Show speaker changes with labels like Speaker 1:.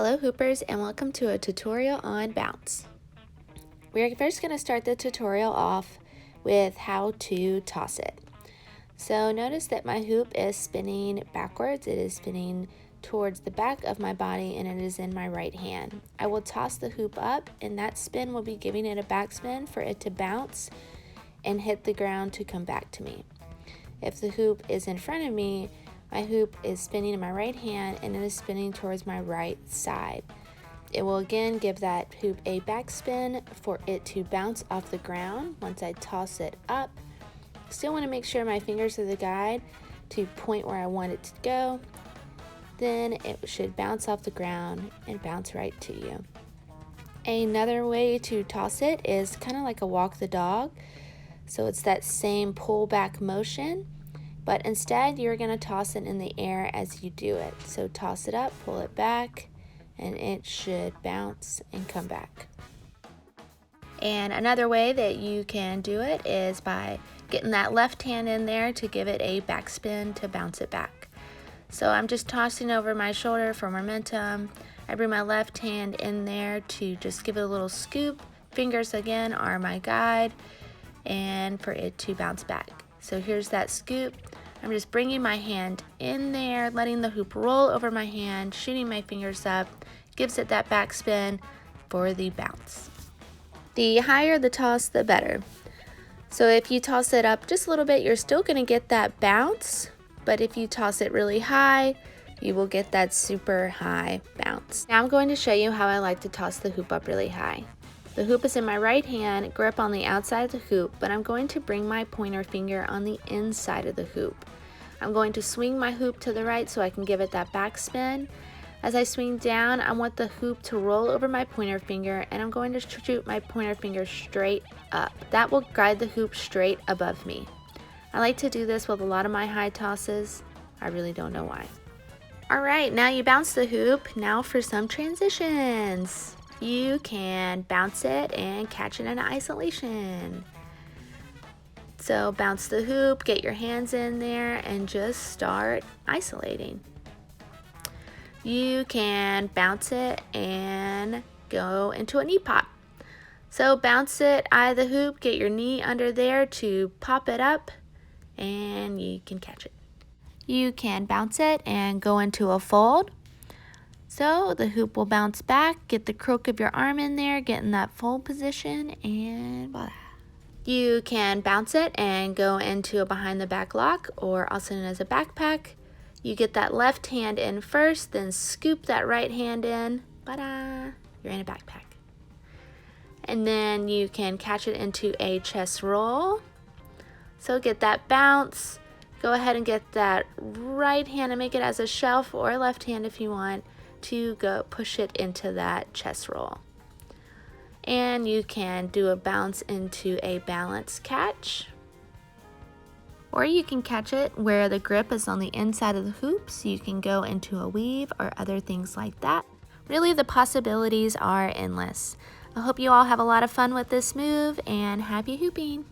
Speaker 1: Hello Hoopers, and welcome to a tutorial on bounce. We're first going to start the tutorial off with how to toss it. So notice that my hoop is spinning backwards. It is spinning towards the back of my body and it is in my right hand. I will toss the hoop up and that spin will be giving it a backspin for it to bounce and hit the ground to come back to me. If the hoop is in front of me, my hoop is spinning in my right hand and it is spinning towards my right side. It will again give that hoop a backspin for it to bounce off the ground once I toss it up. Still want to make sure my fingers are the guide to point where I want it to go. Then it should bounce off the ground and bounce right to you. Another way to toss it is kind of like a walk the dog. So it's that same pull back motion, but instead you're going to toss it in the air as you do it. So toss it up, pull it back, and it should bounce and come back. And another way that you can do it is by getting that left hand in there to give it a backspin to bounce it back. So I'm just tossing over my shoulder for momentum. I bring my left hand in there to just give it a little scoop. Fingers again are my guide and for it to bounce back. So here's that scoop. I'm just bringing my hand in there, letting the hoop roll over my hand, shooting my fingers up, gives it that backspin for the bounce. The higher the toss, the better. So if you toss it up just a little bit, you're still going to get that bounce, but if you toss it really high, you will get that super high bounce. Now I'm going to show you how I like to toss the hoop up really high. The hoop is in my right hand, grip on the outside of the hoop, but I'm going to bring my pointer finger on the inside of the hoop. I'm going to swing my hoop to the right so I can give it that backspin. As I swing down, I want the hoop to roll over my pointer finger and I'm going to shoot my pointer finger straight up. That will guide the hoop straight above me. I like to do this with a lot of my high tosses. I really don't know why. Alright, now you bounce the hoop. Now for some transitions. You can bounce it and catch it in isolation. So bounce the hoop, get your hands in there, and just start isolating. You can bounce it and go into a knee pop. So bounce it out of the hoop, get your knee under there to pop it up, and you can catch it. You can bounce it and go into a fold. So the hoop will bounce back, get the crook of your arm in there, get in that fold position, and voila. You can bounce it and go into a behind the back lock, or also known as a backpack. You get that left hand in first, then scoop that right hand in, ta-da, you're in a backpack. And then you can catch it into a chest roll. So get that bounce, go ahead and get that right hand and make it as a shelf, or left hand if you want, to go push it into that chest roll. And you can do a bounce into a balance catch, or you can catch it where the grip is on the inside of the hoop, so you can go into a weave or other things like that. Really, the possibilities are endless. I hope you all have a lot of fun with this move, and happy hooping!